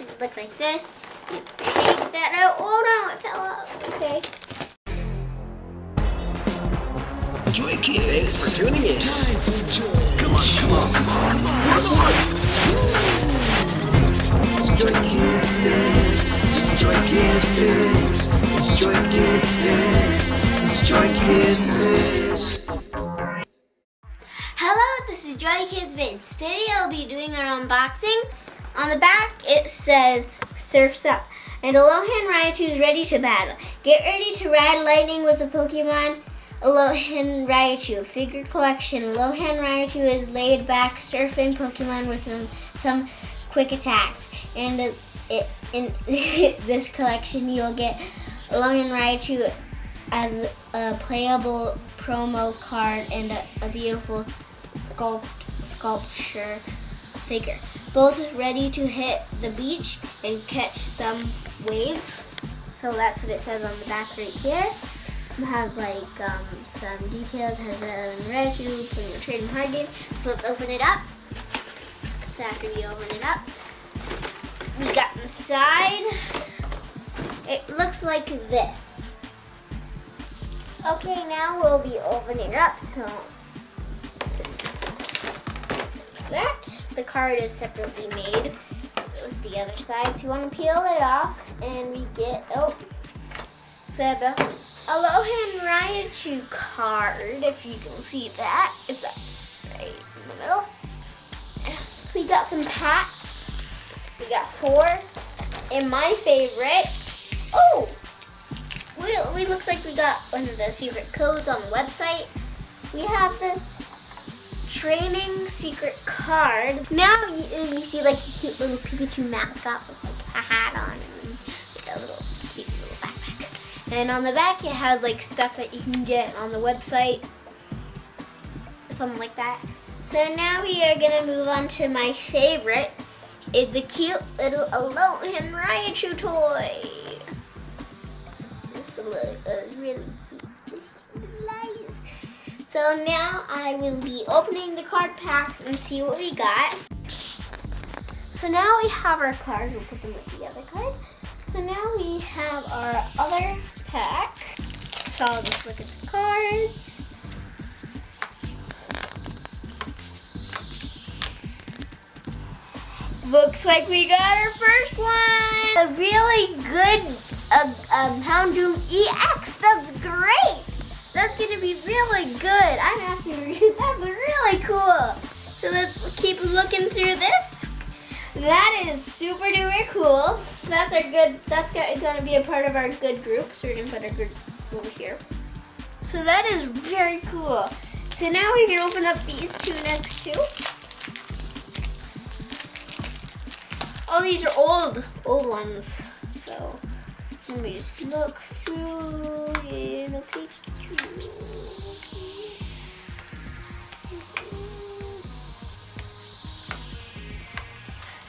It would look like this. You take that out. Oh no, it fell out. Okay. JoyKids, thanks for tuning in. It's time for joy. Come on. It's JoyKids Vids. It's JoyKids Vids. It's JoyKids Vids. It's JoyKids Vids. Hello, this is JoyKids Vids. Today I'll be doing an unboxing. On the back it says Surf's Up. And Alohan Raichu is ready to battle. Get ready to ride lightning with the Pokemon Alohan Raichu. Figure collection. Alohan Raichu is laid back surfing Pokemon with some quick attacks. And in this collection you'll get Alohan Raichu as a playable promo card and a beautiful sculpture figure. Both ready to hit the beach and catch some waves. So that's what it says on the back right here. It has like some details. It has Raichu playing a trading card game. So let's open it up. So after we open it up, we got inside. It looks like this. Okay, now we'll be opening it up. So that the card is separately made with the other side. So you want to peel it off, and we get the Alohan Raichu card, if you can see that, if that's right in the middle. We got some packs. We got 4. And my favorite, we looks like we got one of the secret codes on the website. We have this training secret card. Now you see like a cute little Pikachu mascot with like a hat on and with a little cute little backpack. And on the back it has like stuff that you can get on the website or something like that. So now we are gonna move on to my favorite. It's the cute little Alohan Raichu toy. It's really cute. It's nice. So now I will be opening the card packs and see what we got. So now we have our cards. We'll put them with the other card. So now we have our other pack. So I'll just look at the cards. Looks like we got our first one. A really good Houndoom EX. That's great. That's gonna be really good. I'm asking you, that's really cool. So let's keep looking through this. That is super duper cool. So that's gonna be a part of our good group. So we're gonna put our good over here. So that is very cool. So now we can open up these two next too. Oh, these are old ones. So let me just look through and okay.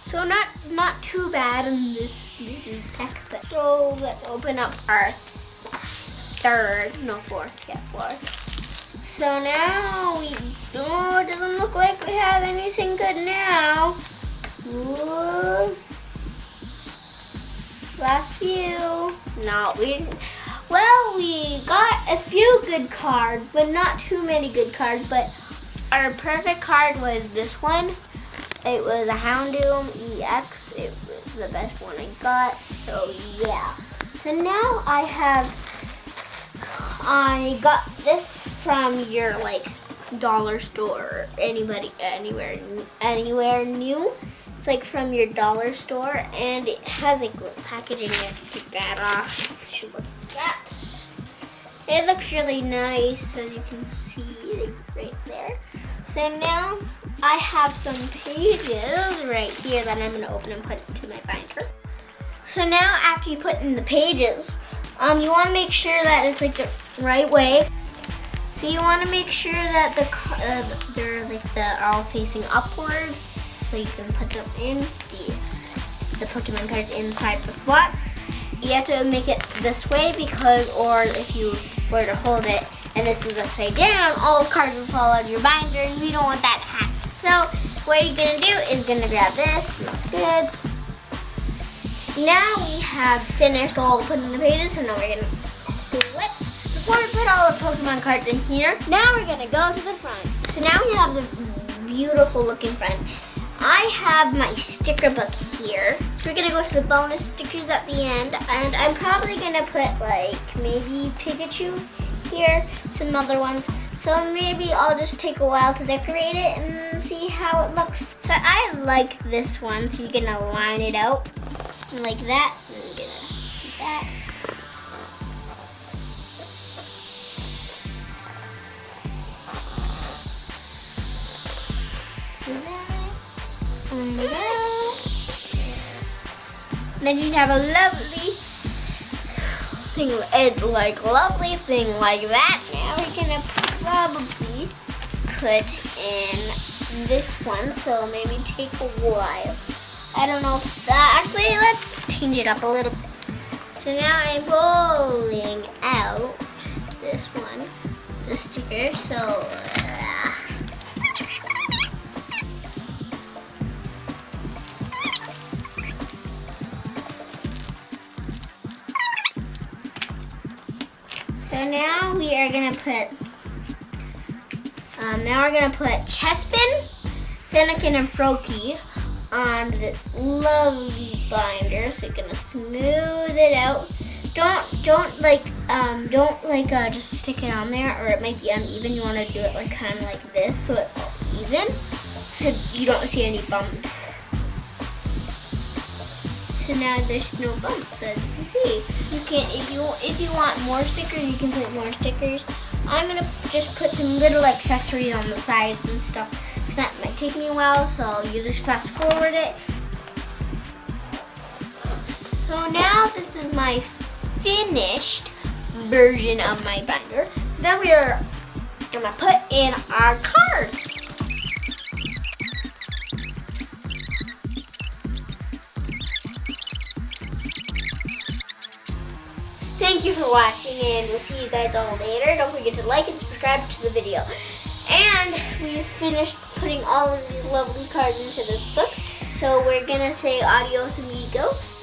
So not too bad in this pack, but so let's open up our fourth. So now it doesn't look like we have anything good now. Ooh. Last few. No, we didn't. Well, we got a few good cards, but not too many good cards. But our perfect card was this one. It was a Houndoom EX. It was the best one I got. So yeah. So now I got this from your like dollar store, or anywhere new. It's like from your dollar store, and it has like little packaging. You have to take that off. You should look at that. It looks really nice, as you can see right there. So now I have some pages right here that I'm going to open and put into my binder. So now after you put in the pages, you want to make sure that it's like the right way. So you want to make sure that they're all facing upward. So you can put them in the Pokemon cards inside the slots. You have to make it this way or if you were to hold it and this is upside down, all the cards will fall out of your binder, and we don't want that to happen. So what you're gonna do is gonna grab this, good, Now we have finished all putting the pages, so now we're gonna flip. Before we put all the Pokemon cards in here, now we're gonna go to the front. So now we have the beautiful looking front. I have my sticker book here. So we're gonna go to the bonus stickers at the end, and I'm probably gonna put like maybe Pikachu here, some other ones. So maybe I'll just take a while to decorate it and see how it looks. So I like this one, so you're gonna line it out like that. And you're gonna do that. Do that. And that. Then you have a lovely thing, lovely thing like that. Now we're gonna probably put in this one, so maybe take a while. I don't know if that, actually let's change it up a little bit. So now I'm pulling out this one, the sticker, so now we are gonna put Chespin, Finnegan, and Froakie on this lovely binder. So you're gonna smooth it out. Don't just stick it on there, or it might be uneven. You want to do it like kind of like this, so it's even, so you don't see any bumps. So now there's no bumps, as you can see. You can, if you want more stickers, you can put more stickers. I'm gonna just put some little accessories on the sides and stuff. So that might take me a while, so you just fast forward it. So now this is my finished version of my binder. So now we are gonna put in our card. Thank you for watching, and we'll see you guys all later. Don't forget to like and subscribe to the video. And we finished putting all of these lovely cards into this book. So we're gonna say adios amigos.